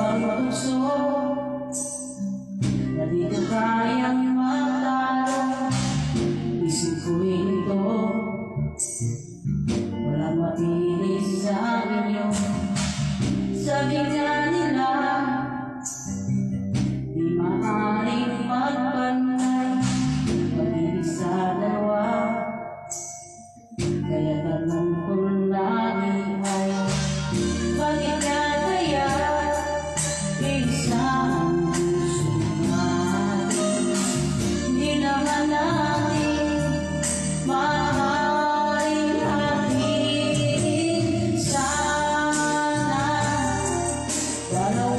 bang puso na di ko kayang matalo? Isip ko ito, walang matinis sa inyo. Sabi nga nila, di maaaring magpantay pag-ibig sa dalawa. Kaya tanong kong lagi ay, bakit nga kaya isa ang puso natin? Di naman natin maaaring hatiin. Sana